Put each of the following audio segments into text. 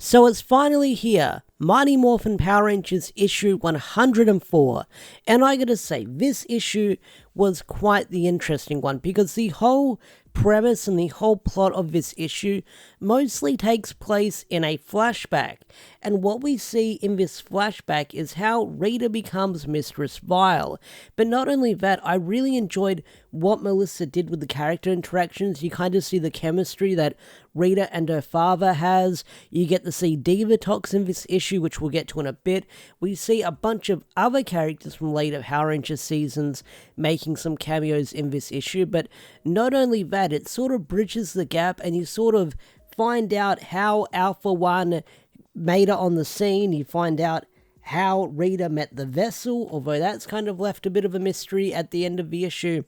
So it's finally here, Mighty Morphin Power Rangers issue 104, and I gotta say, this issue was quite the interesting one, because the whole premise and the whole plot of this issue mostly takes place in a flashback, and what we see in this flashback is how Rita becomes Mistress Vile. But not only that, I really enjoyed what Melissa did with the character interactions. You kind of see the chemistry that Rita and her father has. You get to see Divatox in this issue, which we'll get to in a bit. We see a bunch of other characters from later Power Rangers seasons making some cameos in this issue, but not only that, it sort of bridges the gap, and you sort of find out how Alpha 1 made it on the scene. You find out how Rita met the vessel, although that's kind of left a bit of a mystery at the end of the issue.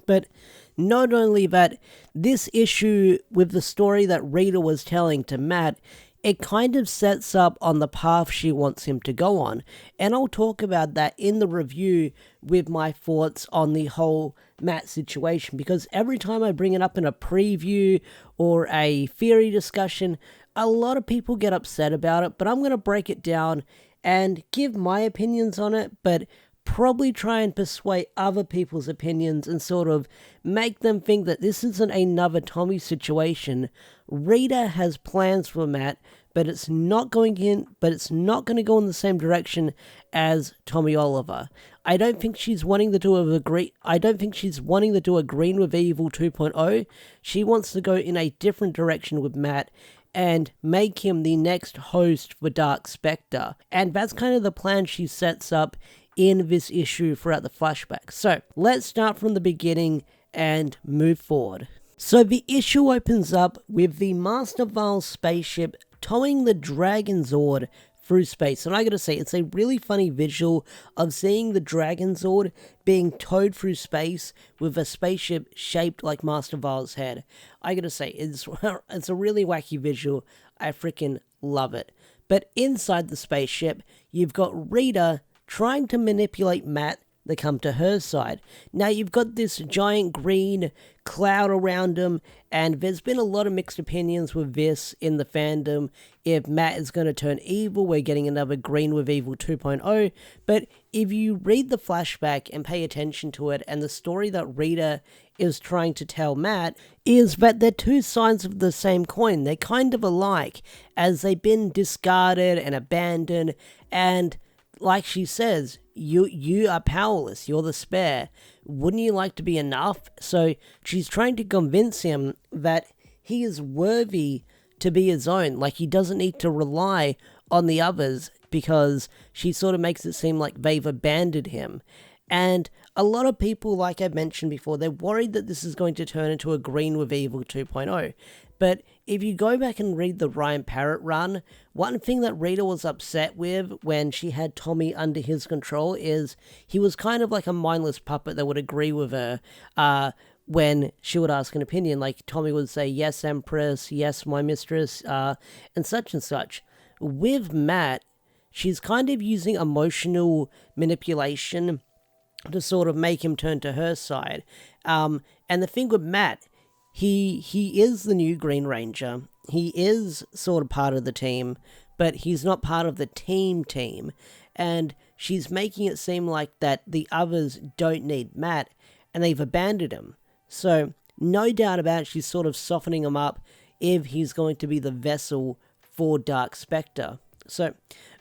But not only that, this issue, with the story that Rita was telling to Matt, it kind of sets up on the path she wants him to go on. And I'll talk about that in the review with my thoughts on the whole Matt situation, because every time I bring it up in a preview or a theory discussion, a lot of people get upset about it, but I'm going to break it down and give my opinions on it, but probably try and persuade other people's opinions and sort of make them think that this isn't another Tommy situation. Rita has plans for Matt, but it's not going to go in the same direction as Tommy Oliver. I don't think she's wanting to do a Green with Evil 2.0. She wants to go in a different direction with Matt and make him the next host for Dark Spectre. And that's kind of the plan she sets up in this issue throughout the flashback. So let's start from the beginning and move forward. So the issue opens up with the Master Vile spaceship towing the Dragon Zord through space. And I gotta say, it's a really funny visual of seeing the Dragon Zord being towed through space with a spaceship shaped like Master Vile's head. I gotta say, it's a really wacky visual. I freaking love it. But inside the spaceship, you've got Rita trying to manipulate Matt to come to her side. Now you've got this giant green cloud around him, and there's been a lot of mixed opinions with this in the fandom. If Matt is going to turn evil, we're getting another Green with Evil 2.0, but if you read the flashback and pay attention to it, and the story that Rita is trying to tell Matt is that they're two sides of the same coin. They're kind of alike, as they've been discarded and abandoned, and like she says, you are powerless, you're the spare. Wouldn't you like to be enough? So she's trying to convince him that he is worthy to be his own. Like, he doesn't need to rely on the others, because she sort of makes it seem like they've abandoned him. And a lot of people, like I mentioned before, they're worried that this is going to turn into a Green with Evil 2.0. But if you go back and read the Ryan Parrott run, one thing that Rita was upset with when she had Tommy under his control is he was kind of like a mindless puppet that would agree with her when she would ask an opinion. Like, Tommy would say, yes, Empress, yes, my mistress, and such. With Matt, she's kind of using emotional manipulation to sort of make him turn to her side. And the thing with Matt, he is the new Green Ranger. He is sort of part of the team, but he's not part of the team. And she's making it seem like that the others don't need Matt, and they've abandoned him. So, no doubt about it, she's sort of softening him up if he's going to be the vessel for Dark Spectre. So,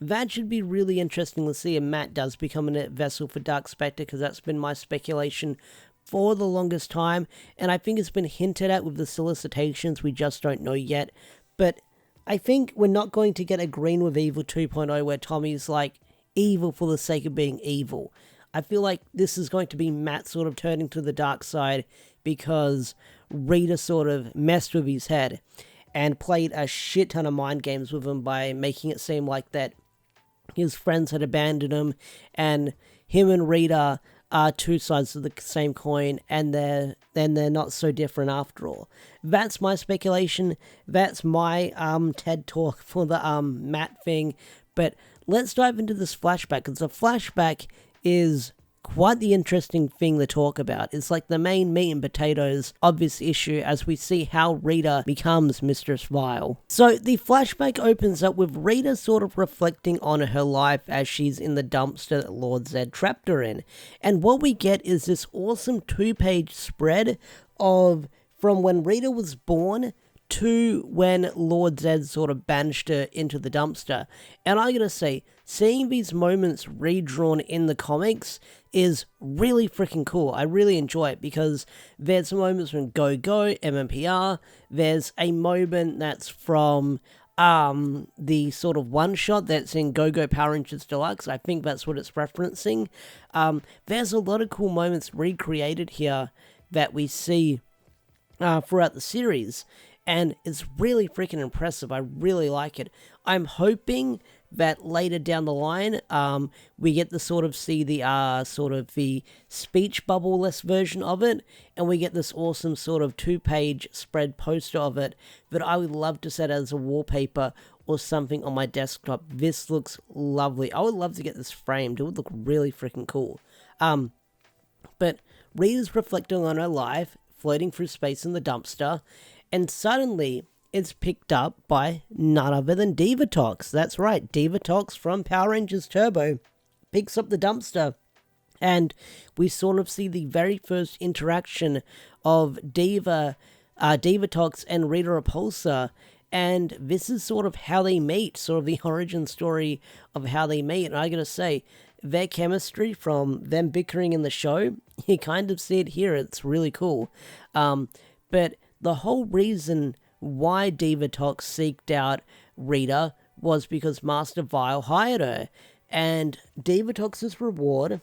that should be really interesting to see if Matt does become a vessel for Dark Spectre, because that's been my speculation for the longest time, and I think it's been hinted at with the solicitations. We just don't know yet. But I think we're not going to get a Green with Evil 2.0 where Tommy's like evil for the sake of being evil. I feel like this is going to be Matt sort of turning to the dark side because Rita sort of messed with his head and played a shit ton of mind games with him by making it seem like that his friends had abandoned him, and him and Rita are two sides of the same coin, and they're not so different after all. That's my speculation. That's my TED talk for the Matt thing. But let's dive into this flashback, because the flashback is quite the interesting thing to talk about. It's like the main meat and potatoes of this issue as we see how Rita becomes Mistress Vile. So the flashback opens up with Rita sort of reflecting on her life as she's in the dumpster that Lord Zed trapped her in. And what we get is this awesome 2-page spread of from when Rita was born to when Lord Zed sort of banished her into the dumpster. And I gotta say, seeing these moments redrawn in the comics is really freaking cool. I really enjoy it because there's moments from Go Go, MMPR, there's a moment that's from the sort of one-shot that's in Go Go Power Rangers Deluxe. I think that's what it's referencing. There's a lot of cool moments recreated here that we see throughout the series. And it's really freaking impressive. I really like it. I'm hoping that later down the line, we get to sort of see the speech bubble-less version of it, and we get this awesome sort of 2-page spread poster of it that I would love to set as a wallpaper or something on my desktop. This looks lovely. I would love to get this framed. It would look really freaking cool. But Rita's reflecting on her life, floating through space in the dumpster, and suddenly, it's picked up by none other than Divatox. That's right, Divatox from Power Rangers Turbo picks up the dumpster. And we sort of see the very first interaction of Divatox and Rita Repulsa. And this is sort of how they meet, sort of the origin story of how they meet. And I gotta say, their chemistry from them bickering in the show, you kind of see it here. It's really cool. But the whole reason why Divatox seeked out Rita was because Master Vile hired her, and Divatox's reward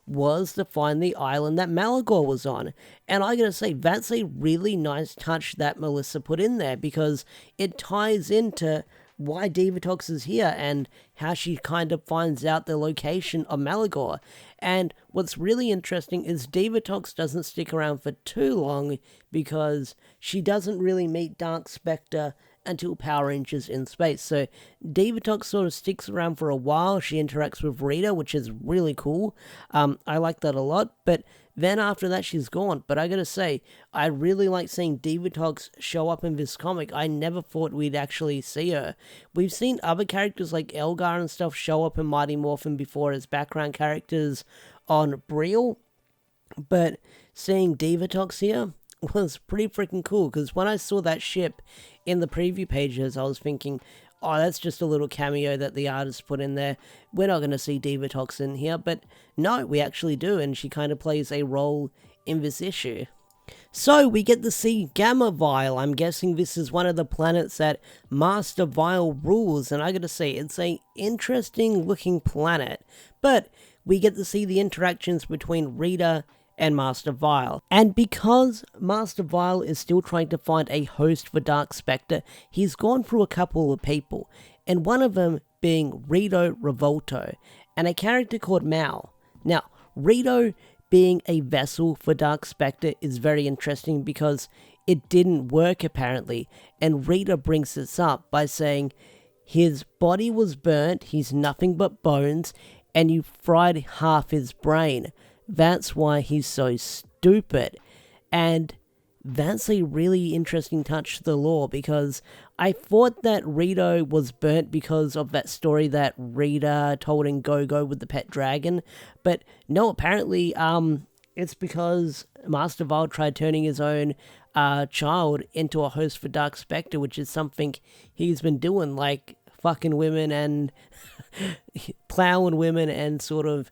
was to find the island that Malagor was on. And I gotta say, that's a really nice touch that Melissa put in there, because it ties into why Divatox is here and how she kind of finds out the location of Malagor. And what's really interesting is Divatox doesn't stick around for too long because she doesn't really meet Dark Spectre until Power Rangers in Space. So Divatox sort of sticks around for a while. She interacts with Rita, which is really cool. I like that a lot, but then after that she's gone. But I gotta say, I really like seeing Divatox show up in this comic. I never thought we'd actually see her. We've seen other characters like Elgar and stuff show up in Mighty Morphin before as background characters on Brielle, but seeing Divatox here was pretty freaking cool, because when I saw that ship in the preview pages, I was thinking, oh, that's just a little cameo that the artist put in there. We're not going to see Divatox in here, but no, we actually do, and she kind of plays a role in this issue. So we get to see Gamma Vile. I'm guessing this is one of the planets that Master Vile rules, and I gotta say, it's a interesting looking planet. But we get to see the interactions between Rita and Master Vile. And because Master Vile is still trying to find a host for Dark Spectre, he's gone through a couple of people, and one of them being Rita Repulsa, and a character called Mal. Now, Rita being a vessel for Dark Spectre is very interesting because it didn't work apparently, and Rita brings this up by saying his body was burnt, he's nothing but bones, and you fried half his brain. That's why he's so stupid. And that's a really interesting touch to the lore, because I thought that Rita was burnt because of that story that Rita told in Go-Go with the pet dragon, but no, apparently it's because Master Vile tried turning his own child into a host for Dark Spectre, which is something he's been doing, like fucking women and plowing women and sort of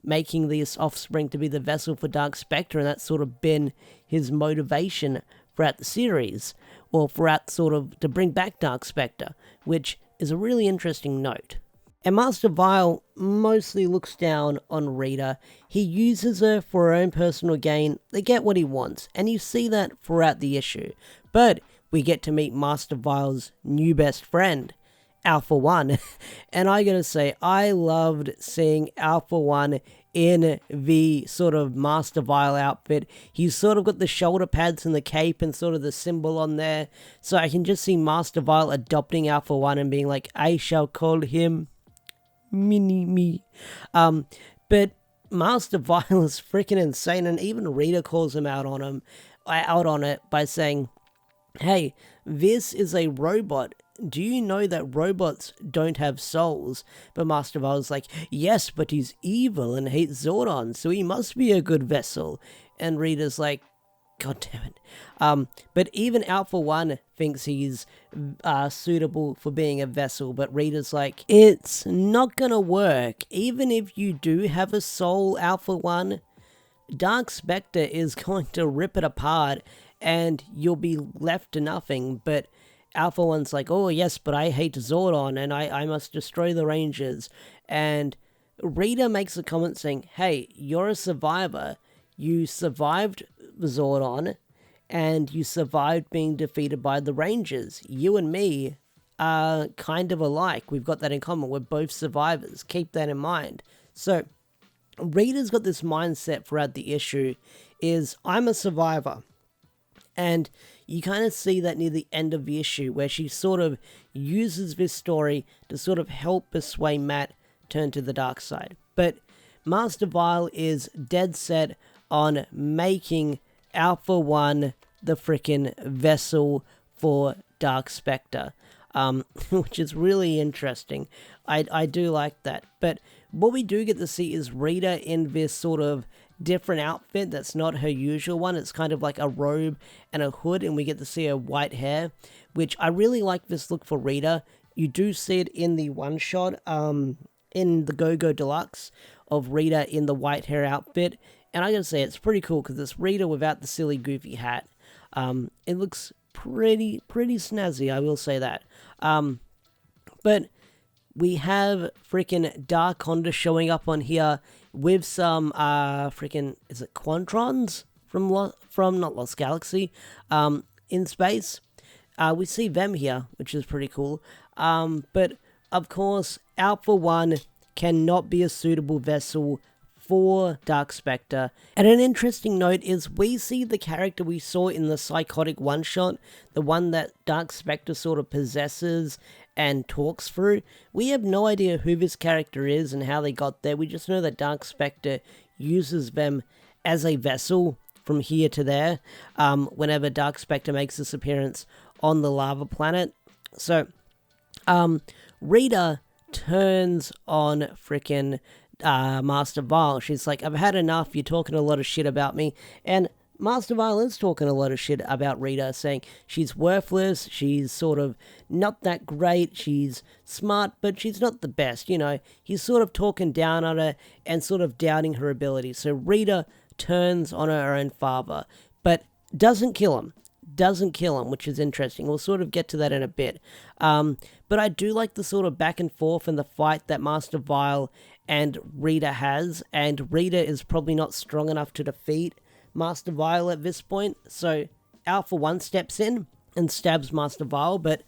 making this offspring to be the vessel for Dark Spectre, and that's sort of been his motivation throughout the series, or throughout sort of to bring back Dark Spectre, which is a really interesting note. And Master Vile mostly looks down on Rita. He uses her for her own personal gain to get what he wants, and you see that throughout the issue. But we get to meet Master Vile's new best friend, Alpha One. And I gotta say, I loved seeing Alpha One in the sort of Master Vile outfit. He's sort of got the shoulder pads and the cape and sort of the symbol on there. So I can just see Master Vile adopting Alpha One and being like, I shall call him Mini-Me. But Master Vile is freaking insane, and even Rita calls him out on it by saying, hey, this is a robot. Do you know that robots don't have souls? But Master Vile's like, yes, but he's evil and hates Zordon, so he must be a good vessel. And Rita's like, God damn it. But even Alpha One thinks he's suitable for being a vessel, but Rita's like, it's not gonna work. Even if you do have a soul, Alpha One, Dark Spectre is going to rip it apart and you'll be left to nothing. But Alpha One's like, oh yes, but I hate Zordon and I must destroy the Rangers. And Rita makes a comment saying, hey, you're a survivor. You survived Zordon and you survived being defeated by the Rangers. You and me are kind of alike. We've got that in common. We're both survivors. Keep that in mind. So Rita's got this mindset throughout the issue is, I'm a survivor. And you kind of see that near the end of the issue where she sort of uses this story to sort of help persuade Matt turn to the dark side. But Master Vile is dead set on making Alpha One the frickin' vessel for Dark Spectre, which is really interesting. I do like that. But what we do get to see is Rita in this sort of different outfit that's not her usual one. It's kind of like a robe and a hood, and we get to see her white hair, which I really like this look for Rita. You do see it in the one shot in the Go-Go Deluxe of Rita in the white hair outfit, and I gotta say it's pretty cool because it's Rita without the silly goofy hat. It looks pretty snazzy, I will say that. But we have freaking Dark Honda showing up on here with some freaking, is it Quantrons from not Lost Galaxy, in space. We see them here, which is pretty cool. But of course, Alpha One cannot be a suitable vessel for Dark Spectre. And an interesting note is we see the character we saw in the Psychotic one-shot, the one that Dark Spectre sort of possesses and talks through. We have no idea who this character is and how they got there. We just know that Dark Spectre uses them as a vessel from here to there whenever Dark Spectre makes this appearance on the lava planet. So Rita turns on frickin' Master Vile. She's like, I've had enough, you're talking a lot of shit about me. And Master Vile is talking a lot of shit about Rita, saying she's worthless, she's sort of not that great, she's smart, but she's not the best, you know. He's sort of talking down on her and sort of doubting her ability. So Rita turns on her own father, but doesn't kill him, which is interesting. We'll sort of get to that in a bit. But I do like the sort of back and forth and the fight that Master Vile and Rita has, and Rita is probably not strong enough to defeat Master Vile at this point, so Alpha One steps in and stabs Master Vile, but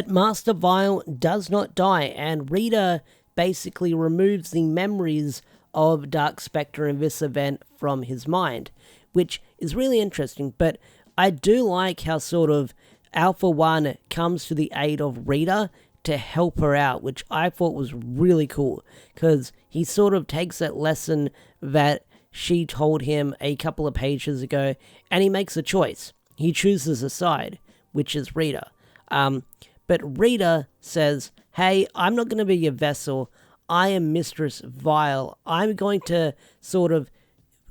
Master Vile does not die, and Rita basically removes the memories of Dark Spectre in this event from his mind, which is really interesting. But I do like how sort of Alpha One comes to the aid of Rita to help her out, which I thought was really cool, because he sort of takes that lesson that she told him a couple of pages ago, and he makes a choice. He chooses a side, which is Rita. But Rita says, hey, I'm not going to be your vessel. I am Mistress Vile. I'm going to sort of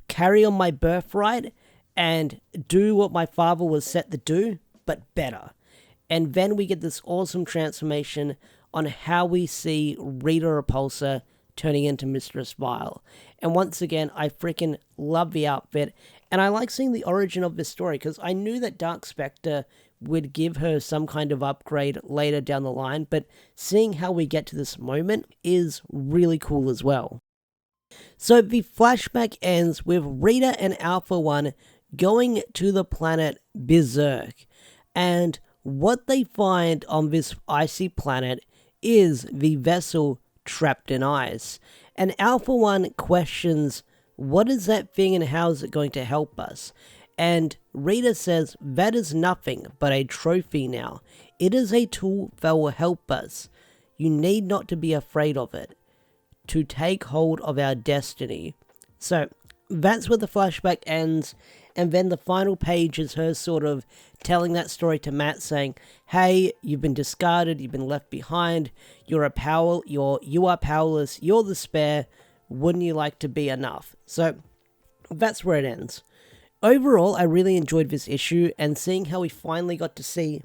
carry on my birthright and do what my father was set to do, but better. And then we get this awesome transformation on how we see Rita Repulsa turning into Mistress Vile. And once again, I freaking love the outfit. And I like seeing the origin of this story, because I knew that Dark Spectre would give her some kind of upgrade later down the line, but seeing how we get to this moment is really cool as well. So the flashback ends with Rita and Alpha One going to the planet Berserk, and what they find on this icy planet is the vessel trapped in ice. And Alpha One questions, what is that thing and how is it going to help us? And Rita says, that is nothing but a trophy now. It is a tool that will help us. You need not to be afraid of it. To take hold of our destiny, So that's where the flashback ends, and then the final page is her sort of telling that story to Matt, saying, hey, you've been discarded, you've been left behind, you are powerless, you're the spare, wouldn't you like to be enough? So that's where it ends. Overall, I really enjoyed this issue, and seeing how we finally got to see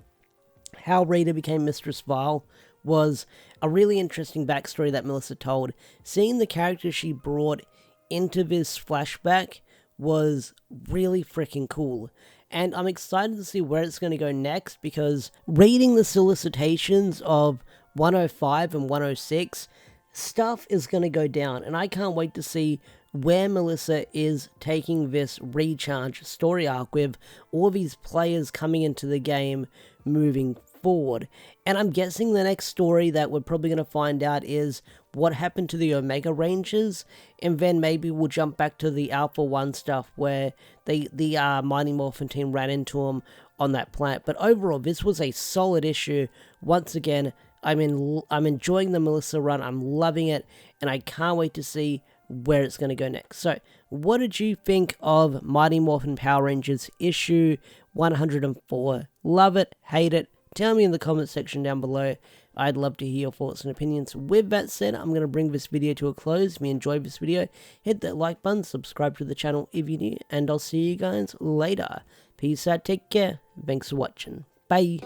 how Rita became Mistress Vile was a really interesting backstory that Melissa told. Seeing the character she brought into this flashback was really freaking cool. And I'm excited to see where it's going to go next, because reading the solicitations of 105 and 106, stuff is going to go down. And I can't wait to see where Melissa is taking this recharge story arc with all these players coming into the game moving forward. And I'm guessing the next story that we're probably going to find out is what happened to the Omega Rangers, and then maybe we'll jump back to the Alpha 1 stuff where the Mighty Morphin team ran into them on that planet. But overall, this was a solid issue. Once again, I'm enjoying the Melissa run, I'm loving it, and I can't wait to see where it's going to go next. So, what did you think of Mighty Morphin Power Rangers issue 104? Love it? Hate it? Tell me in the comment section down below. I'd love to hear your thoughts and opinions. With that said, I'm going to bring this video to a close. If you enjoyed this video, hit that like button, subscribe to the channel if you're new, and I'll see you guys later. Peace out, take care, thanks for watching. Bye.